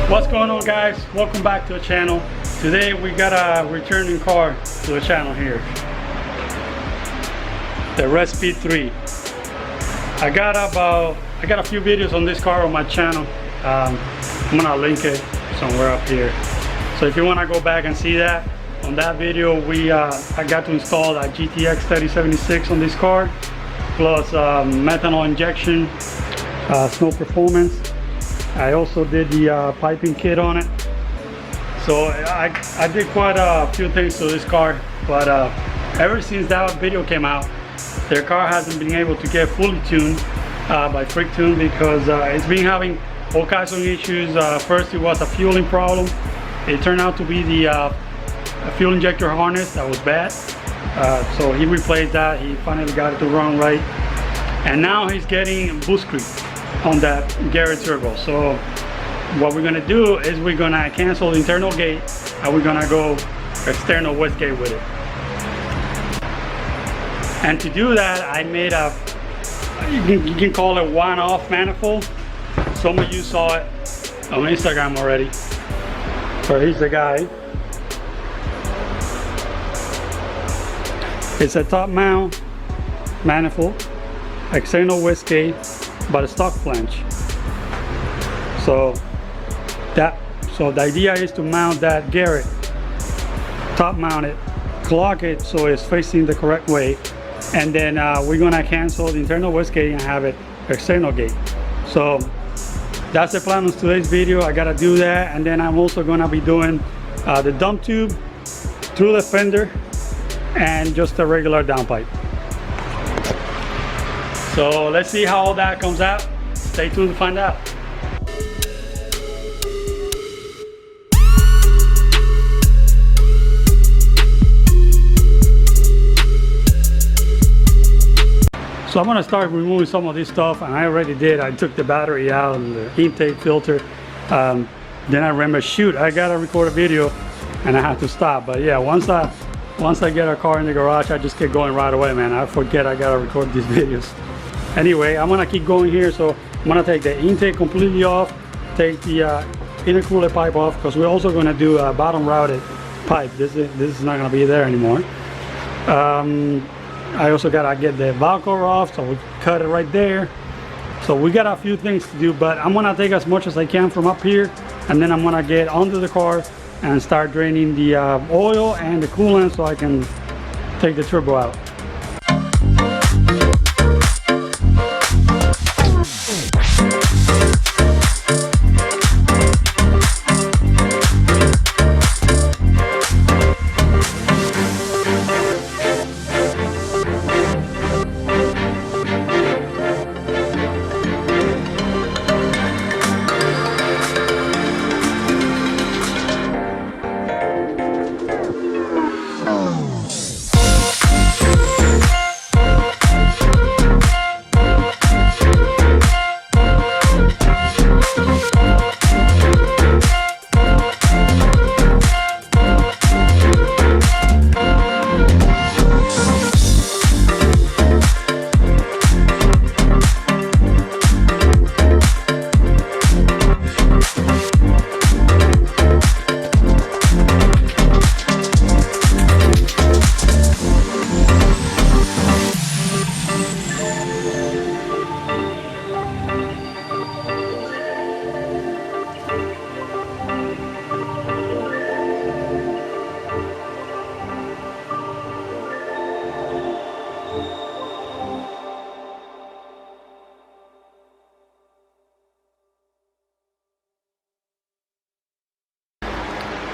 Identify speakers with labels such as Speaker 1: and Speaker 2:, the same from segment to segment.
Speaker 1: What's going on, guys? Welcome back to the channel. Today we got a returning car to the channel here, the Mazdaspeed3. I got a few videos on this car on my channel. I'm gonna link it somewhere up here, so if you want to go back and see that, on that video I got to install a GTX 3076 on this car, plus methanol injection, snow performance. I also did the piping kit on it. So I did quite a few things to this car, but ever since that video came out, their car hasn't been able to get fully tuned by Freak Tune, because it's been having all kinds of issues. First it was a fueling problem. It turned out to be the fuel injector harness that was bad. So he replaced that. He finally got it to run right. And now he's getting boost creep on that Garrett turbo. So what we're gonna do is we're gonna cancel the internal gate and we're gonna go external west gate with it. And to do that, I made a, you can call it one-off manifold. Some of you saw it on Instagram already. So here's the guy. It's a top mount manifold, external west gate, but a stock flange. So the idea is to mount that Garrett, top mount it, clock it so it's facing the correct way, and then we're gonna cancel the internal west gate and have it external gate. So that's the plan of today's video. I gotta do that, and then I'm also gonna be doing the dump tube through the fender and just a regular downpipe. So let's see how all that comes out. Stay tuned to find out. So I'm gonna start removing some of this stuff, and I already did. I took the battery out and the intake filter. Then I remember, shoot, I gotta record a video, and I have to stop. But yeah, once I get a car in the garage, I just get going right away, man. I forget I gotta record these videos. Anyway, I'm gonna keep going here. So I'm gonna take the intake completely off, take the intercooler pipe off, because we're also gonna do a bottom routed pipe. This is not gonna be there anymore. I also gotta get the valve cover off, so we cut it right there. So we got a few things to do, but I'm gonna take as much as I can from up here, and then I'm gonna get onto the car and start draining the oil and the coolant so I can take the turbo out.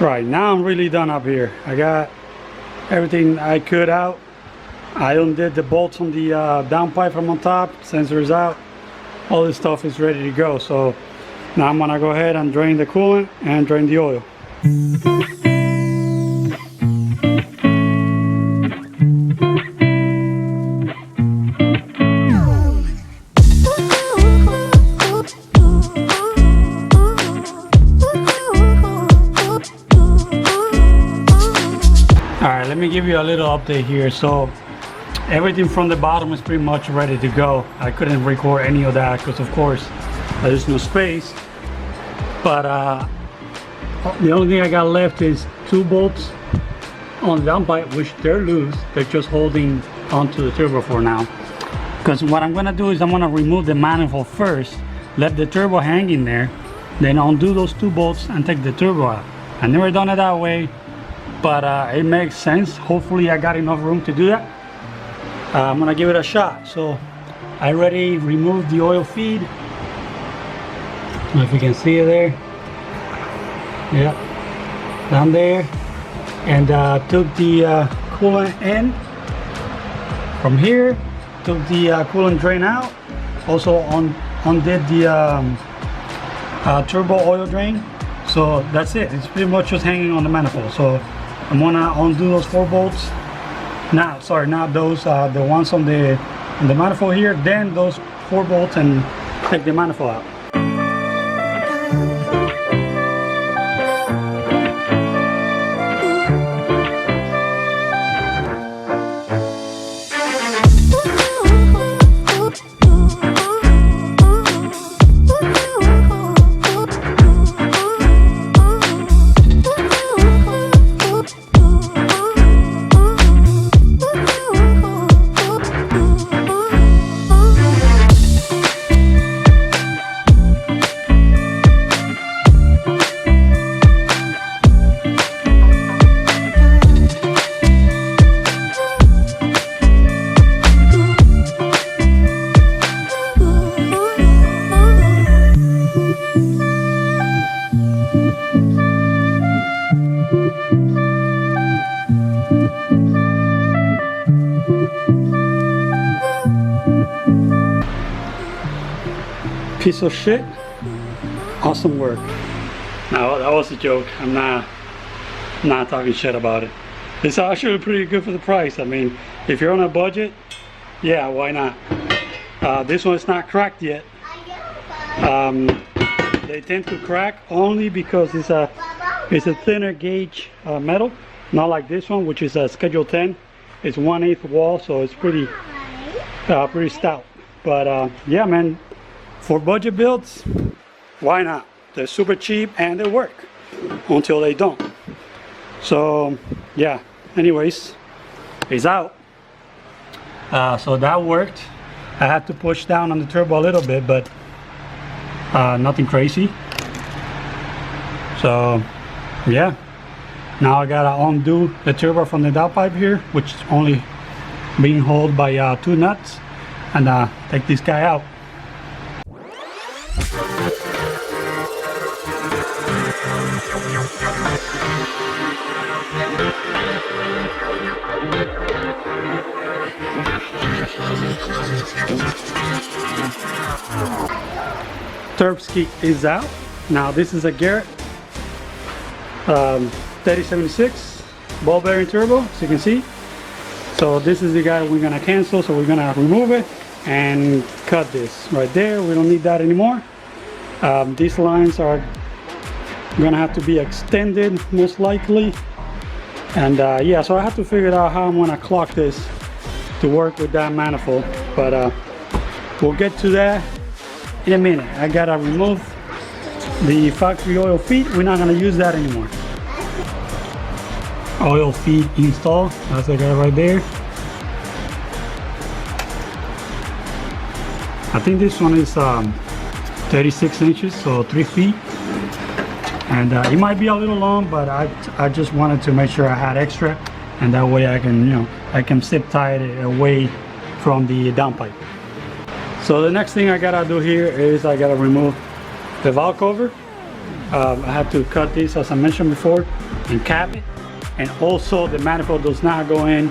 Speaker 1: Right, now I'm really done up here. I got everything I could out. I undid the bolts on the downpipe from on top, sensors out. All this stuff is ready to go. So now I'm gonna go ahead and drain the coolant and drain the oil. Alright, let me give you a little update here. So everything from the bottom is pretty much ready to go. I couldn't record any of that because of course there's no space. But the only thing I got left is 2 bolts on the downpipe, which they're loose. They're just holding onto the turbo for now. Because what I'm gonna do is I'm gonna remove the manifold first, let the turbo hang in there, then undo those 2 bolts and take the turbo out. I've never done it that way, but it makes sense. Hopefully I got enough room to do that. I'm gonna give it a shot. So I already removed the oil feed. I don't know if you can see it there. Yeah, down there. And took the coolant in from here. Took the coolant drain out. Also undid the turbo oil drain. So that's it. It's pretty much just hanging on the manifold. So I'm gonna undo those 4 bolts. Not those. The ones on the manifold here. Then those 4 bolts and take the manifold out. Piece of shit. Awesome work. Now that was a joke. I'm not talking shit about it. It's actually pretty good for the price. I mean, if you're on a budget, yeah, why not? This one's not cracked yet. They tend to crack only because it's a thinner gauge metal, not like this one, which is a Schedule 10. It's 1/8 wall, so it's pretty stout. But yeah, man. For budget builds, why not? They're super cheap and they work until they don't. So yeah, anyways, it's out. So that worked. I had to push down on the turbo a little bit, but nothing crazy. So yeah, now I gotta undo the turbo from the downpipe here, which is only being held by 2 nuts, and take this guy out. Turb ski is out. Now this is a Garrett 3076 ball bearing turbo, as you can see. So this is the guy we're gonna cancel, so we're gonna remove it and cut this right there. We don't need that anymore. These lines are gonna have to be extended most likely, and yeah, so I have to figure out how I'm gonna clock this to work with that manifold, but we'll get to that in a minute. I gotta remove the factory oil feed. We're not gonna use that anymore. Oil feed install, that's the guy right there. I think this one is 36 inches, so 3 feet. And it might be a little long, but I just wanted to make sure I had extra, and that way I can, you know, I can zip tie it away from the downpipe. So the next thing I gotta do here is I gotta remove the valve cover. I have to cut this, as I mentioned before, and cap it. And also the manifold does not go in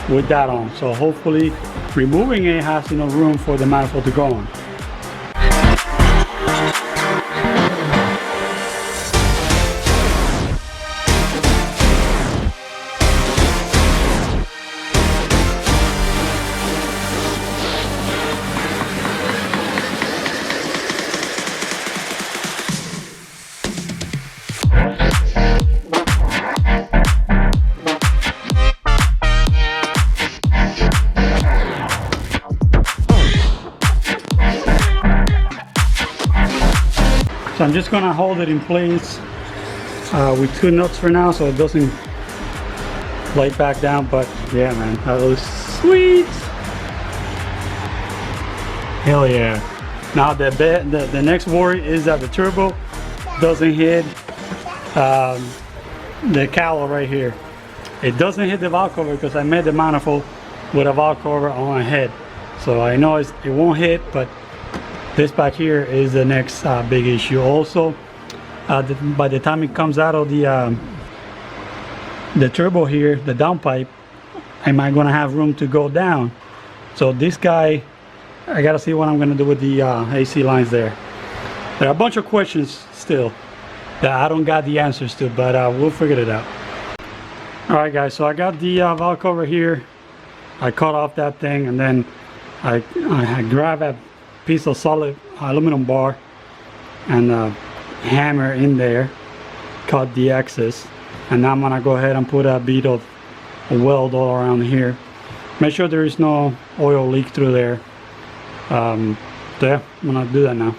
Speaker 1: with that on. So hopefully removing it has enough room for the manifold to go on. So I'm just gonna hold it in place with 2 nuts for now, so it doesn't lay back down. But yeah, man, that looks sweet. Hell yeah. Now the next worry is that the turbo doesn't hit the cowler right here. It doesn't hit the valve cover because I made the manifold with a valve cover on my head, so I know it won't hit. But this back here is the next big issue. Also, by the time it comes out of the turbo here, the downpipe, am I gonna have room to go down? So this guy, I gotta see what I'm gonna do with the AC lines there. There are a bunch of questions still that I don't got the answers to, but we'll figure it out. Alright guys, so I got the valve cover here. I cut off that thing, and then I grab a piece of solid aluminum bar and hammer in there, cut the excess, and now I'm gonna go ahead and put a bead of weld all around here. Make sure there is no oil leak through there. So yeah, I'm gonna do that now.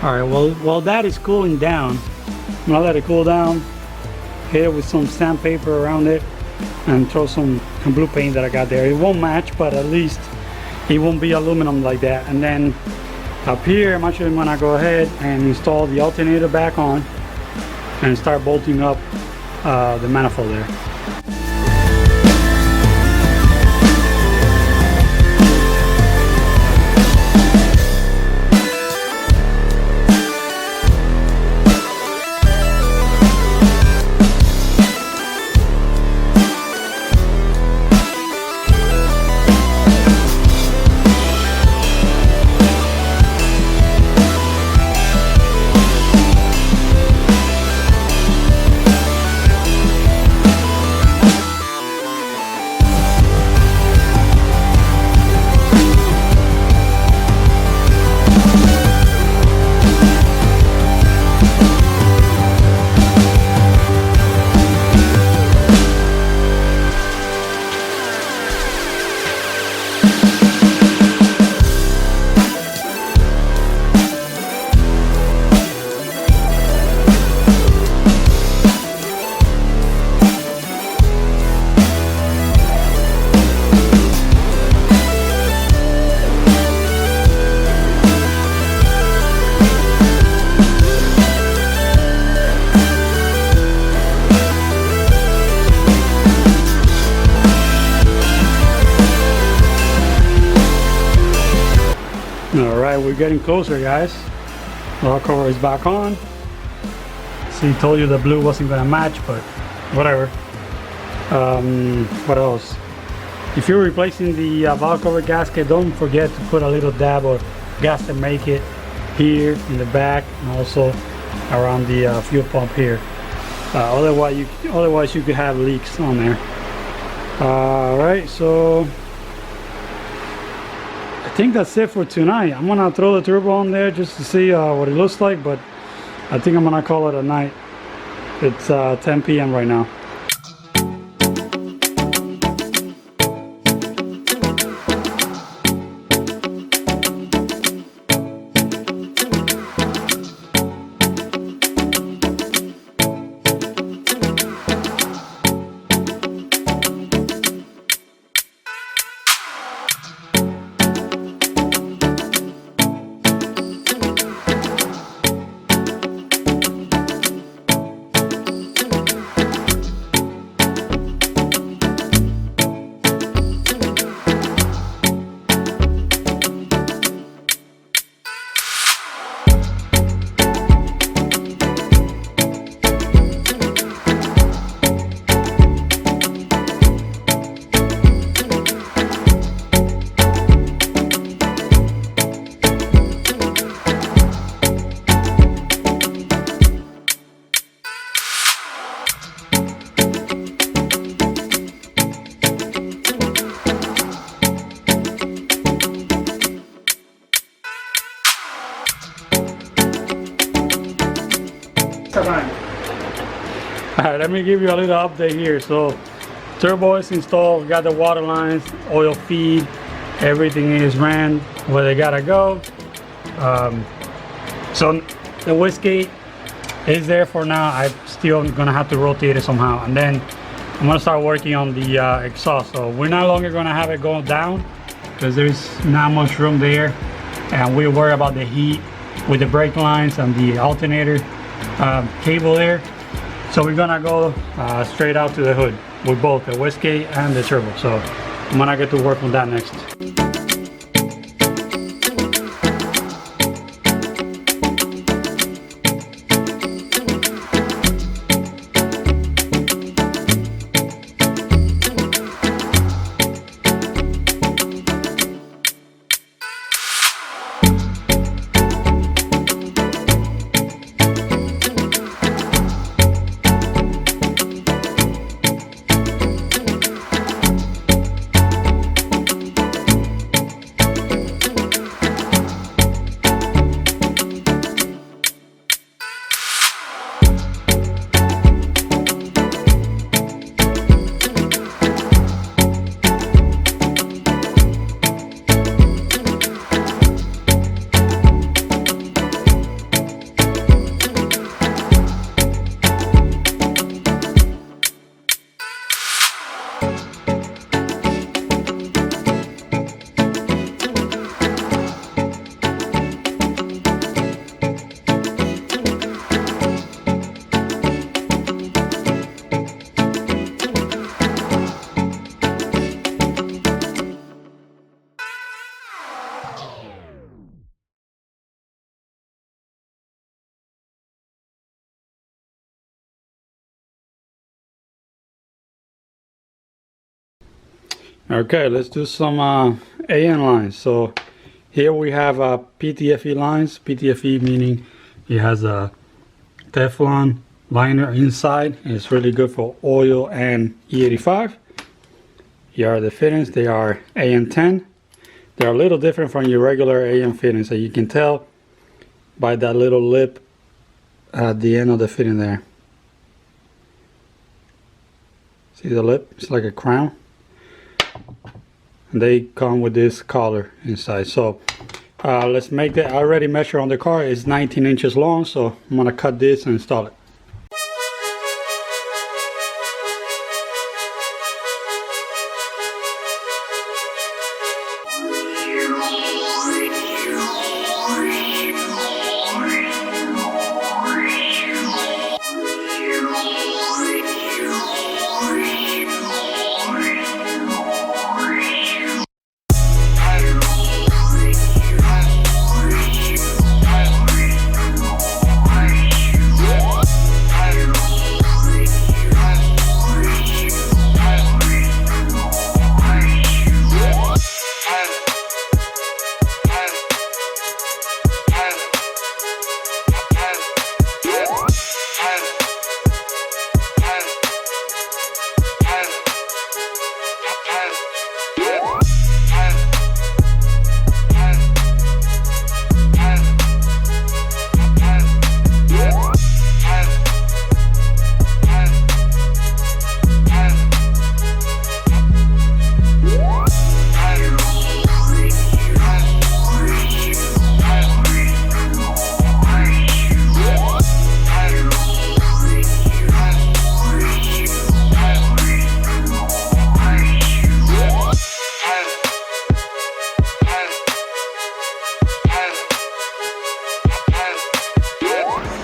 Speaker 1: Alright, while that is cooling down, I'm gonna let it cool down, hit it with some sandpaper around it, and throw some blue paint that I got there. It won't match, but at least it won't be aluminum like that. And then up here, I'm actually gonna go ahead and install the alternator back on and start bolting up the manifold there. Alright, we're getting closer, guys. Valve cover is back on. See, told you the blue wasn't gonna match, but whatever. What else? If you're replacing the valve cover gasket, don't forget to put a little dab of gas to make it here in the back, and also around the fuel pump here. Otherwise you could have leaks on there. Alright, so I think that's it for tonight. I'm gonna throw the turbo on there just to see what it looks like, but I think I'm gonna call it a night. It's 10 p.m. right now. let me give you a little update here. So turbo is installed, got the water lines, oil feed, everything is ran where they gotta go. So the wastegate is there for now. I'm still gonna have to rotate it somehow, and then I'm gonna start working on the exhaust. So we're no longer gonna have it go down because there's not much room there, and we worry about the heat with the brake lines and the alternator cable there. So we're gonna go straight out to the hood with both the wastegate and the turbo. So I'm gonna get to work on that next. Okay, let's do some AN lines. So here we have PTFE lines. PTFE meaning it has a Teflon liner inside, and it's really good for oil and E85. Here are the fittings. They are AN10. They're a little different from your regular AN fittings, so you can tell by that little lip at the end of the fitting there. See the lip? It's like a crown. And they come with this collar inside. So let's make that. I already measured on the car. It's 19 inches long, so I'm gonna cut this and install it.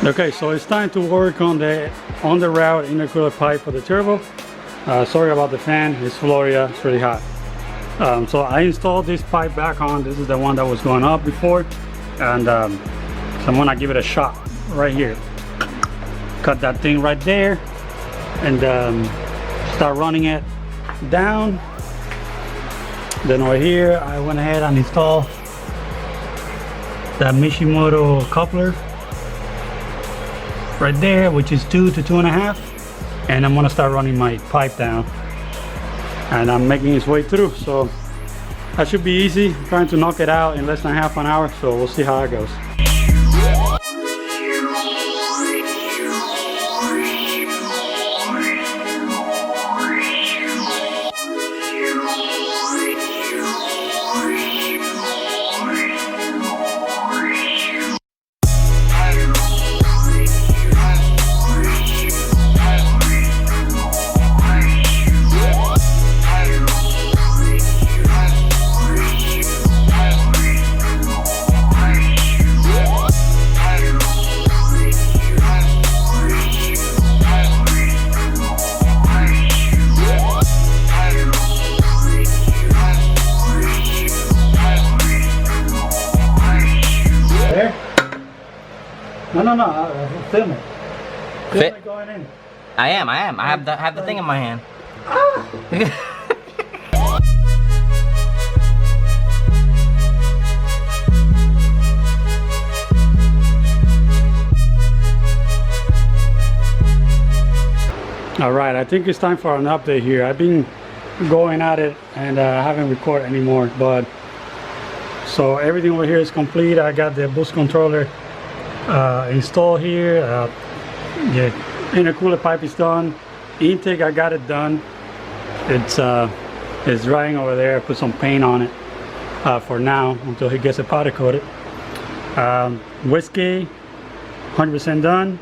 Speaker 1: Okay, so it's time to work on the route intercooler pipe for the turbo. Sorry about the fan, it's Florida, it's really hot. So I installed this pipe back on. This is the one that was going up before, and so I'm gonna give it a shot right here. Cut that thing right there and start running it down. Then over here I went ahead and installed that Mishimoto coupler right there, which is 2 to 2.5, and I'm gonna start running my pipe down, and I'm making its way through, so that should be easy. I'm trying to knock it out in less than half an hour, so we'll see how it goes. No, film it. Film it going in.
Speaker 2: I am. I have the thing in my hand.
Speaker 1: Alright, I think it's time for an update here. I've been going at it and I haven't recorded anymore, but so everything over here is complete. I got the boost controller installed here. The intercooler pipe is done. Intake, I got it done. It's drying over there. I put some paint on it for now until he gets it powder coated. Whiskey 100% done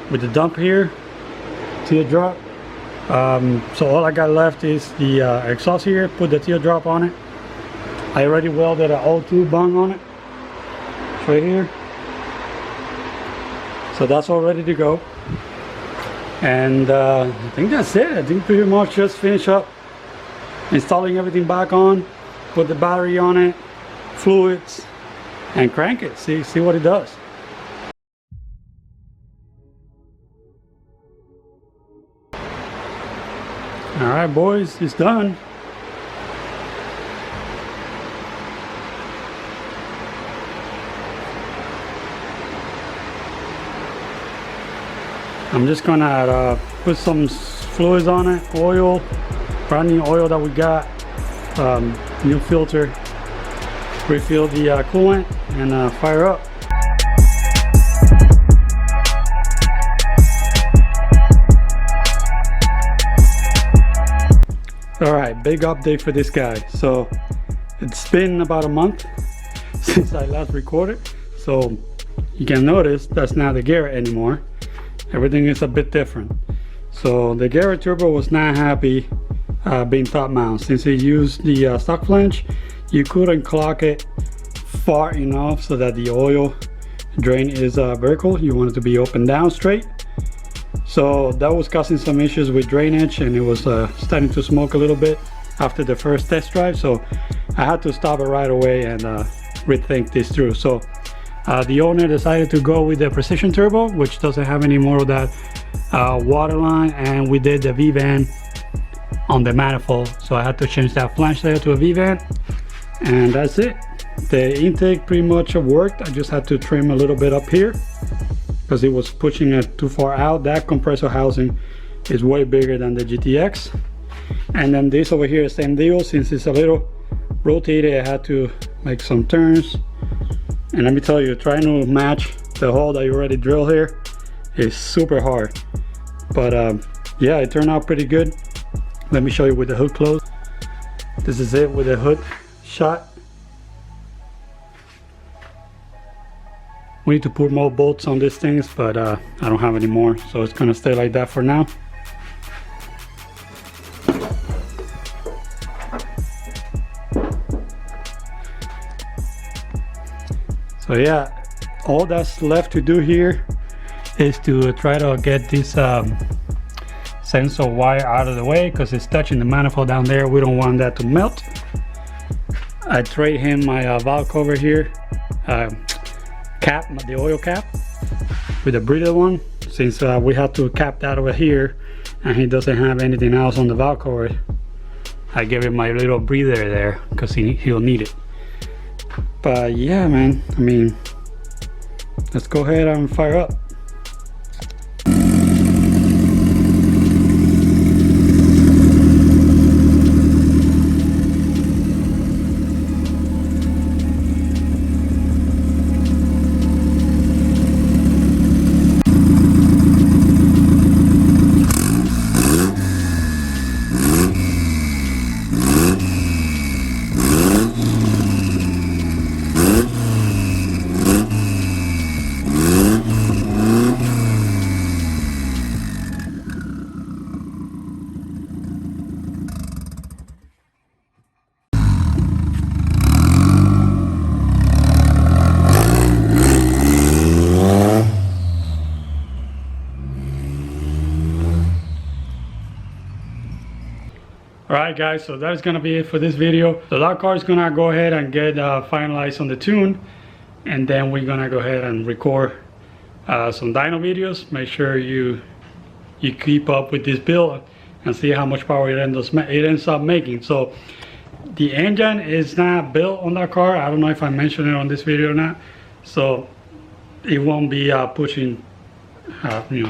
Speaker 1: with the dump here. Teardrop. So all I got left is the exhaust here. Put the teardrop on it. I already welded an O2 bung on it. It's right here. So that's all ready to go. And I think that's it. I think pretty much just finish up installing everything back on. Put the battery on it, fluids, and crank it. See what it does. Alright boys, it's done. I'm just gonna put some fluids on it, oil, brand new oil that we got, new filter, refill the coolant, and fire up. Alright, big update for this guy. So it's been about a month since I last recorded, so you can notice that's not the Garrett anymore. Everything is a bit different. So the Garrett turbo was not happy being top mount. Since he used the stock flange, you couldn't clock it far enough so that the oil drain is vertical. You want it to be up and down straight. So that was causing some issues with drainage, and it was starting to smoke a little bit after the first test drive. So I had to stop it right away and rethink this through. So the owner decided to go with the precision turbo, which doesn't have any more of that water line, and we did the V-vent on the manifold. So I had to change that flange there to a V-vent, and that's it. The intake pretty much worked. I just had to trim a little bit up here because it was pushing it too far out. That compressor housing is way bigger than the GTX. And then this over here, same deal. Since it's a little rotated, I had to make some turns. And let me tell you, trying to match the hole that you already drilled here is super hard. But yeah, it turned out pretty good. Let me show you with the hood closed. This is it with the hood shot. We need to put more bolts on these things, but I don't have any more, so it's gonna stay like that for now. So yeah, all that's left to do here is to try to get this sensor wire out of the way, because it's touching the manifold down there. We don't want that to melt. I trade him my valve cover here, cap, the oil cap, with a breather one, since we have to cap that over here and he doesn't have anything else on the valve cover. I gave him my little breather there because he'll need it. But yeah, man, I mean, let's go ahead and fire up. Alright guys, so that is gonna be it for this video. So that car is gonna go ahead and get finalized on the tune, and then we're gonna go ahead and record some dyno videos. Make sure you keep up with this build and see how much power it ends up making. So the engine is not built on that car. I don't know if I mentioned it on this video or not, so it won't be pushing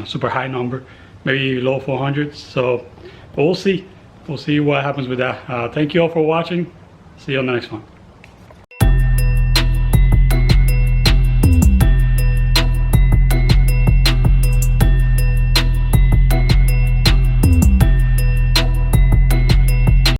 Speaker 1: super high number, maybe low 400s. So we'll see what happens with that. Thank you all for watching. See you on the next one.